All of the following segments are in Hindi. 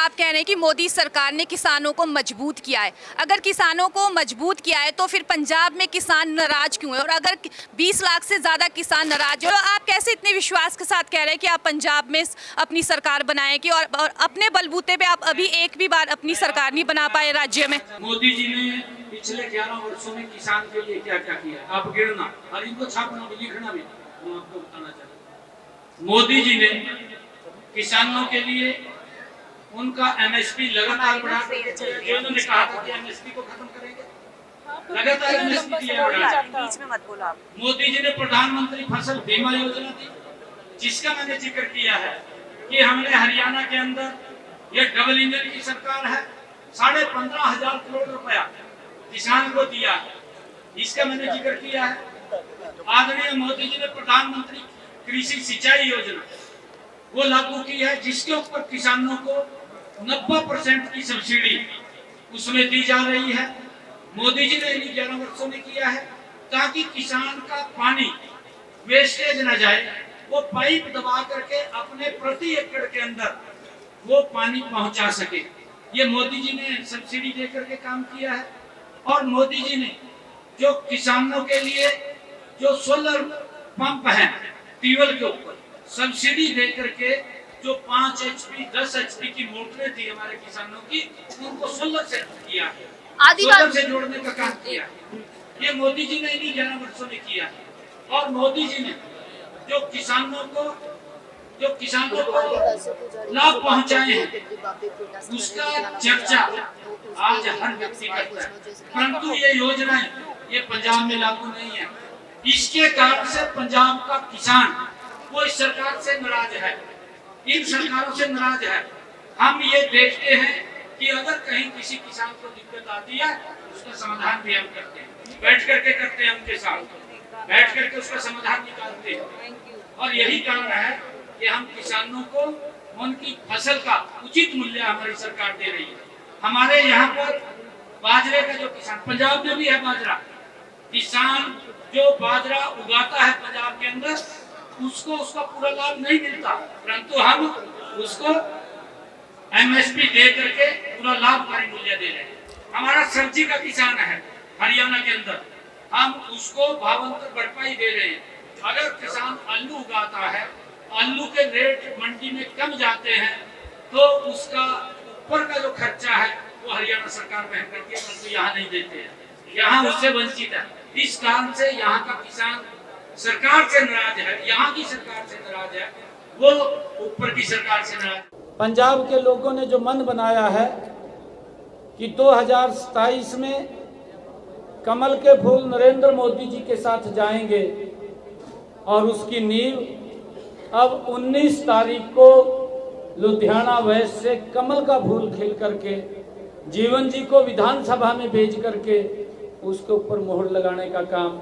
आप कह रहे हैं कि मोदी सरकार ने किसानों को मजबूत किया है। अगर किसानों को मजबूत किया है तो फिर पंजाब में किसान नाराज क्यों है? और अगर 20 लाख से ज़्यादा किसान नाराज है, तो आप कैसे इतने विश्वास के साथ कह रहे हैं कि आप पंजाब में अपनी सरकार बनाएं कि और अपने बलबूते पे आप अभी एक भी बार अपनी सरकार नहीं बना पाए राज्य में? मोदी जी ने पिछले 11 वर्षों में किसान के लिए क्या क्या किया, आप गिनना और इनको छापना भी, लिखना भी। मैं आपको बताना चाहता हूँ, मोदी जी ने किसानों के लिए उनका एमएसपी लगातार बढ़ा, जो उन्होंने कहा था कि एमएसपी को खत्म करेंगे, लगातार एमएसपी दिया बढ़ा। बीच में मत बोलो आप। मोदी जी ने प्रधानमंत्री फसल बीमा योजना दी, जिसका मैंने जिक्र किया है कि हमने हरियाणा के अंदर ये डबल इंजन की सरकार है, 15,500 करोड़ रुपया किसान को दिया, इसका मैंने जिक्र किया है। आदरणीय मोदी जी ने प्रधानमंत्री कृषि सिंचाई योजना वो लागू की है, जिसके ऊपर किसानों को 90% की सब्सिडी उसमें दी जा रही है। मोदी जी ने इन 11 वर्षों में किया है ताकि किसान का पानी वेस्टेज न जाए, वो पाइप दबा करके अपने प्रति एकड़ के अंदर वो पानी पहुंचा सके। ये मोदी जी ने सब्सिडी दे करके काम किया है। और मोदी जी ने जो किसानों के लिए जो सोलर पंप है ट्यूबवेल के ऊपर सब्सिडी दे करके जो 5 HP 10 HP की मोटरें थी हमारे किसानों की, उनको सोलर से किया, सोलर से जोड़ने का काम किया। ये मोदी जी ने इन्हीं 11 वर्षों में किया। और मोदी जी ने जो किसानों को लाभ पहुंचाए हैं, उसका चर्चा आज हर व्यक्ति करता है, परंतु ये योजनाएं ये पंजाब में लागू नहीं है। इसके कारण से पंजाब का किसान वो इस सरकार से नाराज है, इन सरकारों से नाराज है। हम ये देखते हैं कि अगर कहीं किसी किसान को दिक्कत आती है, उसका समाधान भी हम करते हैं, बैठ करके करते हैं, उनके साथ बैठ करके उसका समाधान निकालते हैं। और यही कारण है कि हम किसानों को उनकी फसल का उचित मूल्य हमारी सरकार दे रही है। हमारे यहाँ पर बाजरे का जो किसान, पंजाब में भी है बाजरा, किसान जो बाजरा उगाता है पंजाब के अंदर, उसको उसका पूरा लाभ नहीं मिलता, परंतु हम उसको एमएसपी दे करके पूरा लाभकारी मूल्य दे रहे हैं। हमारा सब्जी का किसान है हरियाणा के अंदर, हम उसको भावांतर भरपाई दे रहे हैं। अगर किसान आलू उगाता है, आलू के रेट मंडी में कम जाते हैं, तो उसका ऊपर का जो खर्चा है वो हरियाणा सरकार वहन करती है, परंतु यहाँ नहीं देते हैं, यहाँ उससे वंचित है। इस कारण से यहाँ का किसान सरकार से नाराज है, यहाँ की सरकार से नाराज है, वो ऊपर की सरकार से नाराज। पंजाब के लोगों ने जो मन बनाया है कि 2027 में कमल के फूल नरेंद्र मोदी जी के साथ जाएंगे, और उसकी नींव अब 19 तारीख को लुधियाना वेस्ट से कमल का फूल खिल करके जीवन जी को विधानसभा में भेज करके उसके ऊपर मोहर लगाने का काम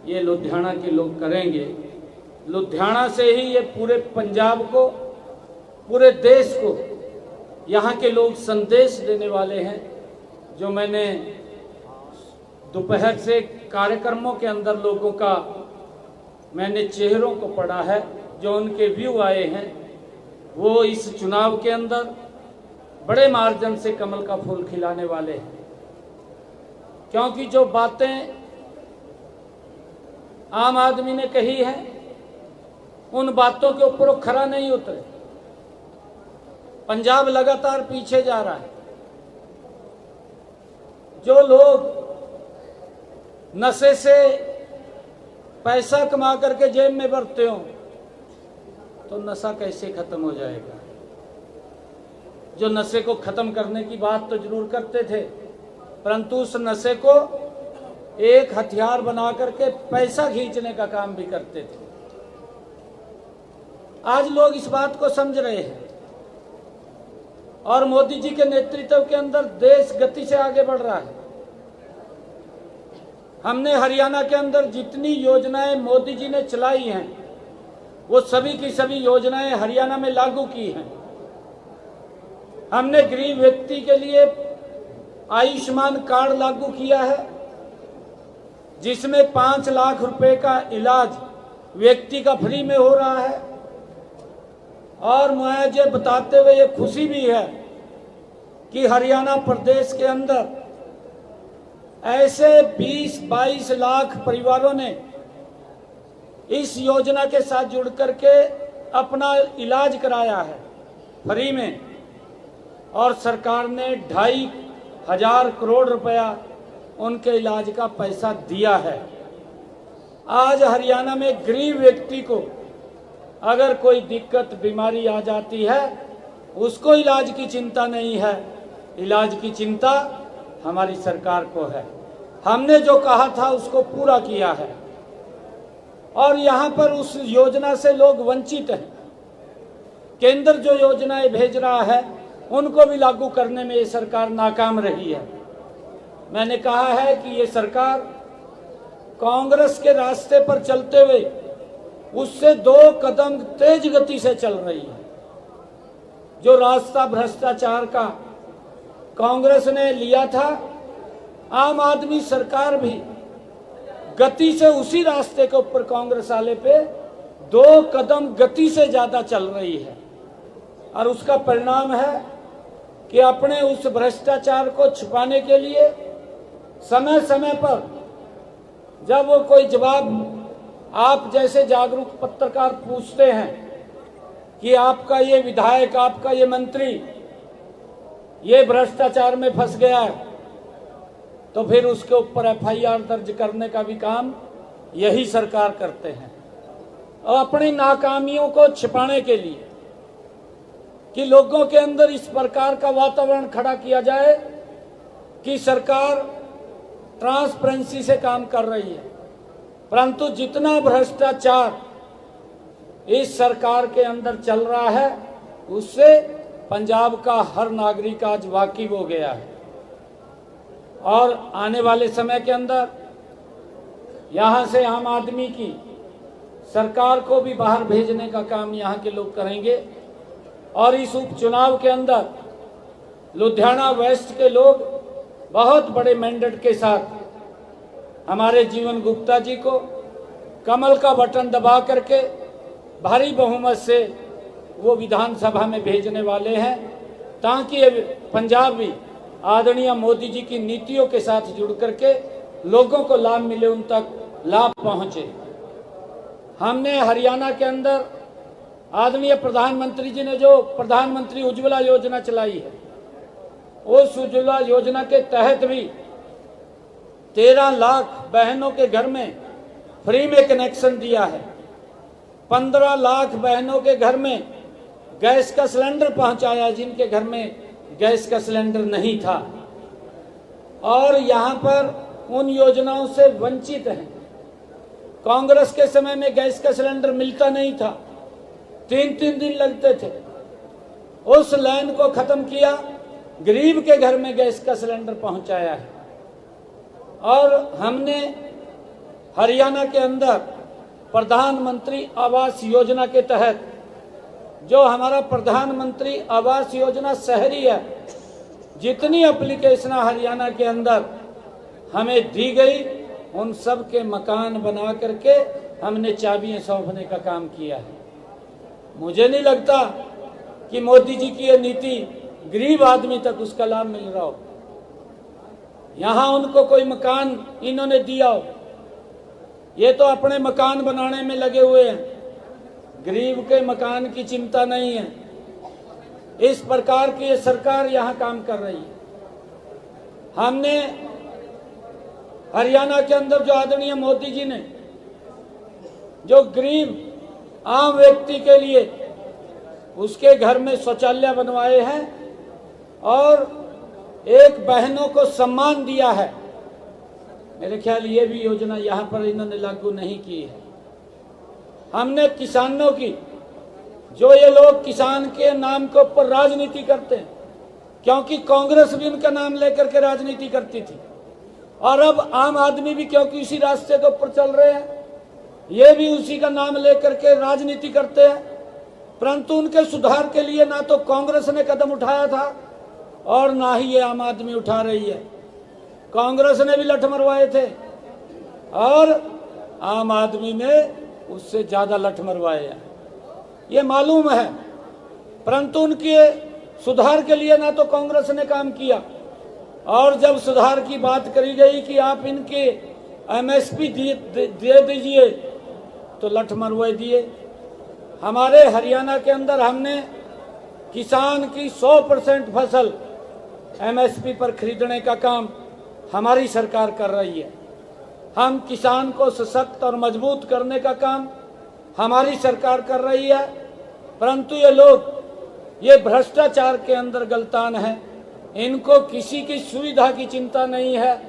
ये लुधियाना के लोग करेंगे। लुधियाना से ही ये पूरे पंजाब को, पूरे देश को यहाँ के लोग संदेश देने वाले हैं। जो मैंने दोपहर से कार्यक्रमों के अंदर लोगों का मैंने चेहरों को पढ़ा है, जो उनके व्यू आए हैं, वो इस चुनाव के अंदर बड़े मार्जिन से कमल का फूल खिलाने वाले हैं। क्योंकि जो बातें आम आदमी ने कही है, उन बातों के ऊपर वो खरा नहीं उतरे। पंजाब लगातार पीछे जा रहा है। जो लोग नशे से पैसा कमा करके जेब में भरते हो, तो नशा कैसे खत्म हो जाएगा? जो नशे को खत्म करने की बात तो जरूर करते थे, परंतु उस नशे को एक हथियार बना करके पैसा खींचने का काम भी करते थे। आज लोग इस बात को समझ रहे हैं, और मोदी जी के नेतृत्व के अंदर देश गति से आगे बढ़ रहा है। हमने हरियाणा के अंदर जितनी योजनाएं मोदी जी ने चलाई हैं, वो सभी की सभी योजनाएं हरियाणा में लागू की हैं। हमने गरीब व्यक्ति के लिए आयुष्मान कार्ड लागू किया है, जिसमें 5 लाख रुपए का इलाज व्यक्ति का फ्री में हो रहा है। और मुझे बताते हुए ये खुशी भी है कि हरियाणा प्रदेश के अंदर ऐसे 20-22 लाख परिवारों ने इस योजना के साथ जुड़ करके अपना इलाज कराया है फ्री में, और सरकार ने 2,500 करोड़ रुपया उनके इलाज का पैसा दिया है। आज हरियाणा में गरीब व्यक्ति को अगर कोई दिक्कत बीमारी आ जाती है, उसको इलाज की चिंता नहीं है, इलाज की चिंता हमारी सरकार को है। हमने जो कहा था उसको पूरा किया है, और यहाँ पर उस योजना से लोग वंचित हैं। केंद्र जो योजनाएं भेज रहा है उनको भी लागू करने में ये सरकार नाकाम रही है। मैंने कहा है कि ये सरकार कांग्रेस के रास्ते पर चलते हुए उससे 2 कदम तेज गति से चल रही है। जो रास्ता भ्रष्टाचार का कांग्रेस ने लिया था, आम आदमी सरकार भी गति से उसी रास्ते के ऊपर कांग्रेस वाले पे 2 कदम गति से ज्यादा चल रही है, और उसका परिणाम है कि अपने उस भ्रष्टाचार को छिपाने के लिए समय समय पर जब वो कोई जवाब आप जैसे जागरूक पत्रकार पूछते हैं कि आपका ये विधायक, आपका ये मंत्री ये भ्रष्टाचार में फंस गया है, तो फिर उसके ऊपर FIR दर्ज करने का भी काम यही सरकार करते हैं, और अपनी नाकामियों को छिपाने के लिए कि लोगों के अंदर इस प्रकार का वातावरण खड़ा किया जाए कि सरकार ट्रांसपेरेंसी से काम कर रही है। परंतु जितना भ्रष्टाचार इस सरकार के अंदर चल रहा है, उससे पंजाब का हर नागरिक आज वाकिफ हो गया है, और आने वाले समय के अंदर यहाँ से आम आदमी की सरकार को भी बाहर भेजने का काम यहाँ के लोग करेंगे। और इस उपचुनाव के अंदर लुधियाना वेस्ट के लोग बहुत बड़े मैंडेट के साथ हमारे जीवन गुप्ता जी को कमल का बटन दबा करके भारी बहुमत से वो विधानसभा में भेजने वाले हैं, ताकि पंजाब भी आदरणीय मोदी जी की नीतियों के साथ जुड़ करके लोगों को लाभ मिले, उन तक लाभ पहुंचे। हमने हरियाणा के अंदर आदरणीय प्रधानमंत्री जी ने जो प्रधानमंत्री उज्ज्वला योजना चलाई है, उस उज्ज्वला योजना के तहत भी 13 लाख बहनों के घर में फ्री में कनेक्शन दिया है। 15 लाख बहनों के घर में गैस का सिलेंडर पहुंचाया जिनके घर में गैस का सिलेंडर नहीं था, और यहाँ पर उन योजनाओं से वंचित हैं। कांग्रेस के समय में गैस का सिलेंडर मिलता नहीं था, 3-3 दिन लगते थे। उस लाइन को खत्म किया, गरीब के घर में गैस का सिलेंडर पहुंचाया है। और हमने हरियाणा के अंदर प्रधानमंत्री आवास योजना के तहत, जो हमारा प्रधानमंत्री आवास योजना शहरी है, जितनी एप्लीकेशन हरियाणा के अंदर हमें दी गई, उन सब के मकान बना करके हमने चाबियां सौंपने का काम किया है। मुझे नहीं लगता कि मोदी जी की ये नीति गरीब आदमी तक उसका लाभ मिल रहा हो। यहाँ उनको कोई मकान इन्होंने दिया हो, ये तो अपने मकान बनाने में लगे हुए हैं, गरीब के मकान की चिंता नहीं है। इस प्रकार की ये सरकार यहाँ काम कर रही है। हमने हरियाणा के अंदर जो आदरणीय मोदी जी ने जो गरीब आम व्यक्ति के लिए उसके घर में शौचालय बनवाए हैं और एक बहनों को सम्मान दिया है, मेरे ख्याल ये भी योजना यहाँ पर इन्होंने लागू नहीं की है। हमने किसानों की, जो ये लोग किसान के नाम के ऊपर राजनीति करते हैं, क्योंकि कांग्रेस भी उनका नाम लेकर के राजनीति करती थी, और अब आम आदमी भी क्योंकि उसी रास्ते के ऊपर चल रहे हैं, ये भी उसी का नाम लेकर के राजनीति करते हैं। परंतु उनके सुधार के लिए ना तो कांग्रेस ने कदम उठाया था और ना ही ये आम आदमी उठा रही है। कांग्रेस ने भी लठ मरवाए थे और आम आदमी ने उससे ज्यादा लठ मरवाए हैं, ये मालूम है। परंतु उनके सुधार के लिए ना तो कांग्रेस ने काम किया, और जब सुधार की बात करी गई कि आप इनके एमएसपी दे दीजिए तो लठ मरवाए दिए। हमारे हरियाणा के अंदर हमने किसान की 100% फसल एमएसपी पर खरीदने का काम हमारी सरकार कर रही है। हम किसान को सशक्त और मजबूत करने का काम हमारी सरकार कर रही है। परंतु ये लोग ये भ्रष्टाचार के अंदर गलतान है। इनको किसी की सुविधा की चिंता नहीं है,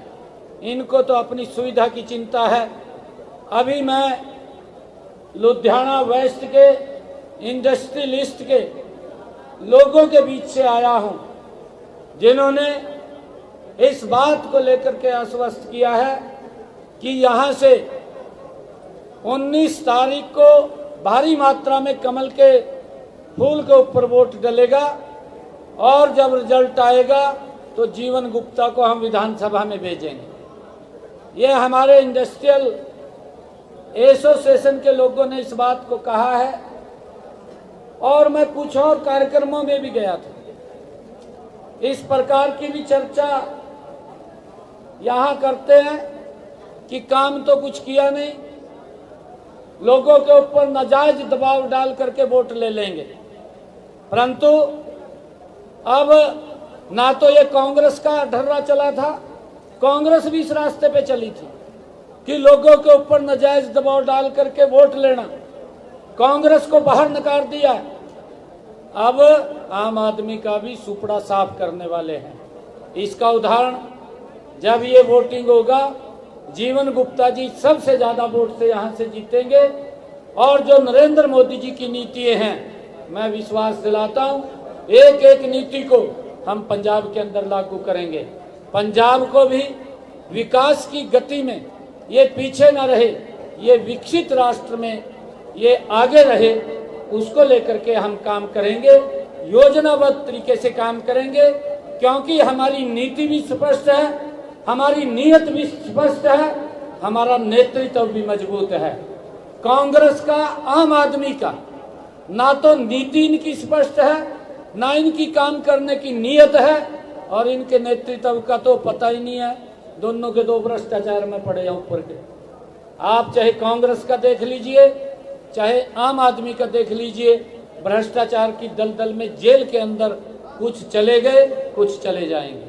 इनको तो अपनी सुविधा की चिंता है। अभी मैं लुधियाना वेस्ट के इंडस्ट्रियलिस्ट के लोगों के बीच से आया हूं, जिन्होंने इस बात को लेकर के आश्वस्त किया है कि यहां से 19 तारीख को भारी मात्रा में कमल के फूल के ऊपर वोट डलेगा, और जब रिजल्ट आएगा तो जीवन गुप्ता को हम विधानसभा में भेजेंगे। ये हमारे इंडस्ट्रियल एसोसिएशन के लोगों ने इस बात को कहा है, और मैं कुछ और कार्यक्रमों में भी गया था। इस प्रकार की भी चर्चा यहाँ करते हैं कि काम तो कुछ किया नहीं, लोगों के ऊपर नाजायज दबाव डाल करके वोट ले लेंगे। परंतु अब ना तो ये कांग्रेस का ढर्रा चला था, कांग्रेस भी इस रास्ते पे चली थी कि लोगों के ऊपर नाजायज दबाव डाल करके वोट लेना, कांग्रेस को बाहर नकार दिया। अब आम आदमी का भी सुपड़ा साफ करने वाले हैं। इसका उदाहरण जब ये वोटिंग होगा, जीवन गुप्ता जी सबसे ज्यादा वोट से यहाँ से जीतेंगे, और जो नरेंद्र मोदी जी की नीतियां हैं, मैं विश्वास दिलाता हूँ एक एक नीति को हम पंजाब के अंदर लागू करेंगे। पंजाब को भी विकास की गति में ये पीछे न रहे, ये विकसित राष्ट्र में ये आगे रहे, उसको लेकर के हम काम करेंगे, योजनाबद्ध तरीके से काम करेंगे। क्योंकि हमारी नीति भी स्पष्ट है, हमारी नीयत भी स्पष्ट है, हमारा नेतृत्व भी मजबूत है। कांग्रेस का, आम आदमी का ना तो नीति इनकी स्पष्ट है, ना इनकी काम करने की नीयत है, और इनके नेतृत्व का तो पता ही नहीं है। दोनों के दो भ्रष्टाचार में पड़े हैं ऊपर के। आप चाहे कांग्रेस का देख लीजिए, चाहे आम आदमी का देख लीजिए, भ्रष्टाचार की दलदल में जेल के अंदर कुछ चले गए, कुछ चले जाएंगे।